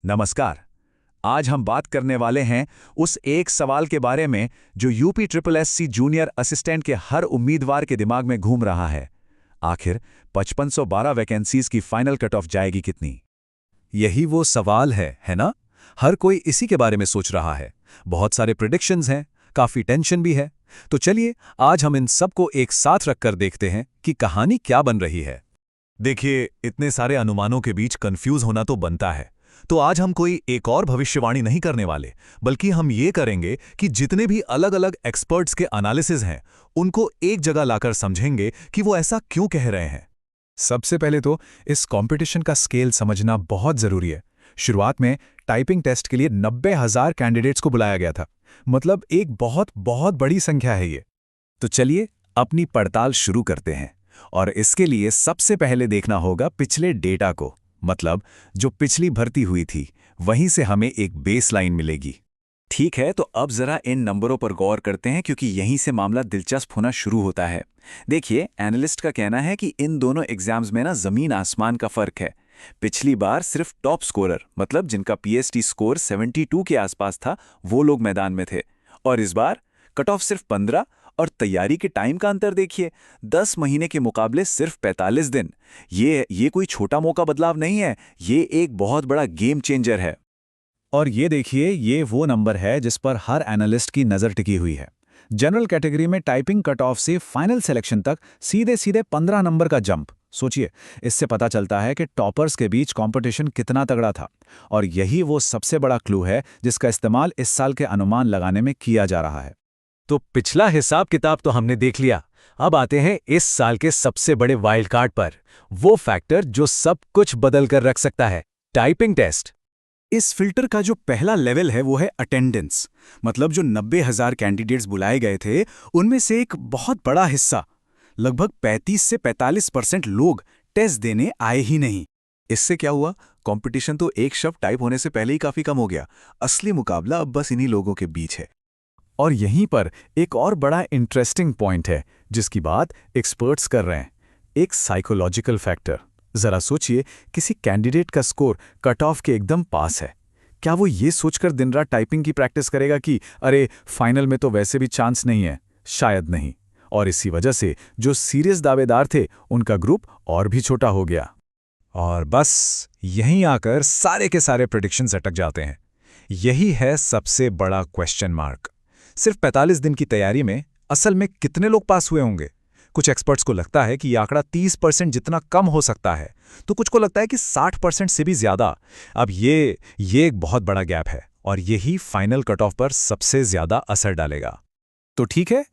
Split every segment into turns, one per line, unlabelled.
नमस्कार। आज हम बात करने वाले हैं उस एक सवाल के बारे में जो UP triple SC junior assistant के हर उम्मीदवार के दिमाग में घूम रहा है। आखिर 5512 वैकेंसीज की फाइनल कट ऑफ जाएगी कितनी?
यही वो सवाल है ना? हर कोई इसी के बारे में सोच रहा है। बहुत सारे प्रेडिक्शंस हैं, काफी टेंशन भी है। तो चलिए आज हम इन सबको एक साथ रखकर देखते हैं कि कहानी क्या बन रही है।
देखिए, इतने सारे अनुमानों के बीच कंफ्यूज होना तो बनता है। तो आज हम कोई एक और भविष्यवाणी नहीं करने वाले, बल्कि हम ये करेंगे कि जितने भी अलग अलग एक्सपर्ट्स के एनालिसिस हैं, उनको एक जगह लाकर समझेंगे कि वो ऐसा क्यों कह रहे हैं।
सबसे पहले तो इस कंपटीशन का स्केल समझना बहुत जरूरी है। शुरुआत में टाइपिंग टेस्ट के लिए 90,000 कैंडिडेट्स को बुलाया गया था। मतलब एक बहुत बहुत बड़ी संख्या है ये। तो चलिए अपनी पड़ताल शुरू करते हैं, और इसके लिए सबसे पहले देखना होगा पिछले डेटा को। मतलब जो पिछली भर्ती हुई थी वहीं से हमें एक बेसलाइन मिलेगी।
ठीक है, तो अब जरा इन नंबरों पर गौर करते हैं, क्योंकि यहीं से मामला दिलचस्प होना शुरू होता है। देखिए, एनालिस्ट का कहना है कि इन दोनों एग्जाम्स में ना जमीन आसमान का फर्क है। पिछली बार सिर्फ टॉप स्कोरर, मतलब जिनका पीएचडी स्कोर 72 के आसपास था, वो लोग मैदान में थे। और इस बार कट ऑफ सिर्फ 15, और तैयारी के टाइम का अंतर देखिए, 10 महीने के मुकाबले सिर्फ 45 दिन। ये कोई छोटा मौका बदलाव नहीं है, ये एक बहुत बड़ा गेम चेंजर है।
और ये देखिए, ये वो नंबर है जिस पर हर एनालिस्ट की नज़र टिकी हुई है। जनरल कैटेगरी में टाइपिंग कट ऑफ से फाइनल सिलेक्शन तक सीधे सीधे 15 नंबर का जंप। सोचिए, इससे पता चलता है कि टॉपर्स के बीच कंपटीशन कितना तगड़ा था। और यही वो सबसे बड़ा क्लू है जिसका इस्तेमाल इस साल के अनुमान लगाने में किया जा रहा है।
तो पिछला हिसाब किताब तो हमने देख लिया। अब आते हैं इस साल के सबसे बड़े वाइल्ड कार्ड पर, वो फैक्टर जो सब कुछ बदल कर रख सकता है, टाइपिंग टेस्ट।
इस फिल्टर का जो पहला लेवल है वो है अटेंडेंस। मतलब जो 90,000 कैंडिडेट्स बुलाए गए थे, उनमें से एक बहुत बड़ा हिस्सा, लगभग 35 से 45% लोग टेस्ट देने आए ही नहीं।
इससे क्या हुआ? कंपटीशन तो एक शब्द टाइप होने से पहले ही काफी कम हो गया। असली मुकाबला अब बस इन्हीं लोगों के बीच है।
और यहीं पर एक और बड़ा इंटरेस्टिंग पॉइंट है जिसकी बात एक्सपर्ट्स कर रहे हैं, एक साइकोलॉजिकल फैक्टर। जरा सोचिए, किसी कैंडिडेट का स्कोर कट ऑफ के एकदम पास है। क्या वो ये सोचकर दिन रात टाइपिंग की प्रैक्टिस करेगा कि अरे फाइनल में तो वैसे भी चांस नहीं है? शायद नहीं। और इसी वजह से जो सीरियस दावेदार थे उनका ग्रुप और भी छोटा हो गया।
और बस यहीं आकर सारे के सारे प्रेडिक्शंस अटक जाते हैं। यही है सबसे बड़ा क्वेश्चन मार्क। सिर्फ 45 दिन की तैयारी में असल में कितने लोग पास हुए होंगे? कुछ एक्सपर्ट्स को लगता है कि ये आंकड़ा 30% जितना कम हो सकता है, तो कुछ को लगता है कि 60% से भी ज्यादा। अब ये एक बहुत बड़ा गैप है, और यही फाइनल कट ऑफ पर सबसे ज्यादा असर डालेगा।
तो ठीक है,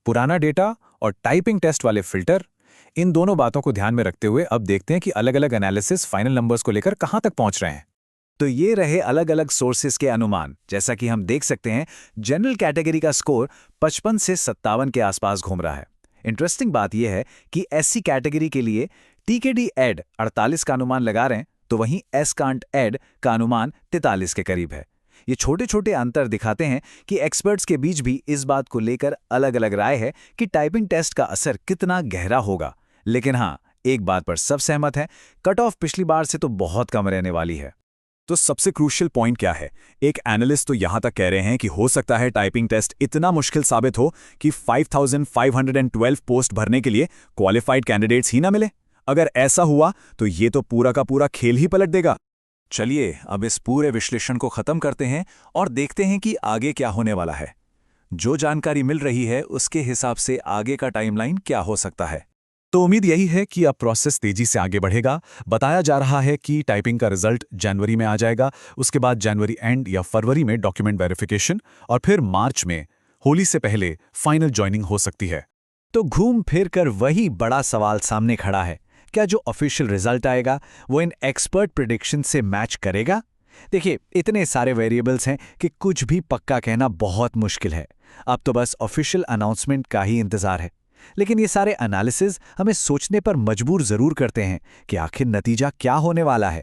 पुराना डेटा और टाइपिंग टेस्ट वाले फिल्टर, इन दोनों बातों को ध्यान में रखते हुए अब देखते हैं कि अलग अलग एनालिसिस फाइनल नंबर्स को लेकर कहां तक पहुंच रहे हैं।
तो ये रहे अलग अलग सोर्सेस के अनुमान। जैसा कि हम देख सकते हैं, जनरल कैटेगरी का स्कोर 55 से 57 के आसपास घूम रहा है। इंटरेस्टिंग बात यह है कि एससी कैटेगरी के लिए टीकेडी एड 48 का अनुमान लगा रहे हैं, तो वहीं एस कांट एड का अनुमान 43 के करीब है। ये छोटे छोटे अंतर दिखाते हैं कि एक्सपर्ट्स के बीच भी इस बात को लेकर अलग अलग राय है कि टाइपिंग टेस्ट का असर कितना गहरा होगा। लेकिन हाँ, एक बात पर सब सहमत हैं, कट ऑफ पिछली बार से तो बहुत कम रहने वाली है।
तो सबसे क्रूशियल पॉइंट क्या है? एक एनालिस्ट तो यहां तक कह रहे हैं कि हो सकता है टाइपिंग टेस्ट इतना मुश्किल साबित हो कि 5512 पोस्ट भरने के लिए क्वालिफाइड कैंडिडेट्स ही ना मिले। अगर ऐसा हुआ तो ये तो पूरा का पूरा खेल ही पलट देगा। चलिए अब इस पूरे विश्लेषण को खत्म करते हैं और देखते हैं कि आगे क्या होने वाला है। जो जानकारी मिल रही है उसके हिसाब से आगे का टाइमलाइन क्या हो सकता है।
तो उम्मीद यही है कि अब प्रोसेस तेजी से आगे बढ़ेगा। बताया जा रहा है कि टाइपिंग का रिजल्ट जनवरी में आ जाएगा, उसके बाद जनवरी एंड या फरवरी में डॉक्यूमेंट वेरिफिकेशन, और फिर मार्च में होली से पहले फाइनल ज्वाइनिंग हो सकती है।
तो घूम फिर कर वही बड़ा सवाल सामने खड़ा है, क्या जो ऑफिशियल रिजल्ट आएगा वो इन एक्सपर्ट प्रेडिक्शन से मैच करेगा? देखिए, इतने सारे वेरिएबल्स हैं कि कुछ भी पक्का कहना बहुत मुश्किल है। अब तो बस ऑफिशियल अनाउंसमेंट का ही इंतजार है। लेकिन ये सारे एनालिसिस हमें सोचने पर मजबूर जरूर करते हैं कि आखिर नतीजा क्या होने वाला है।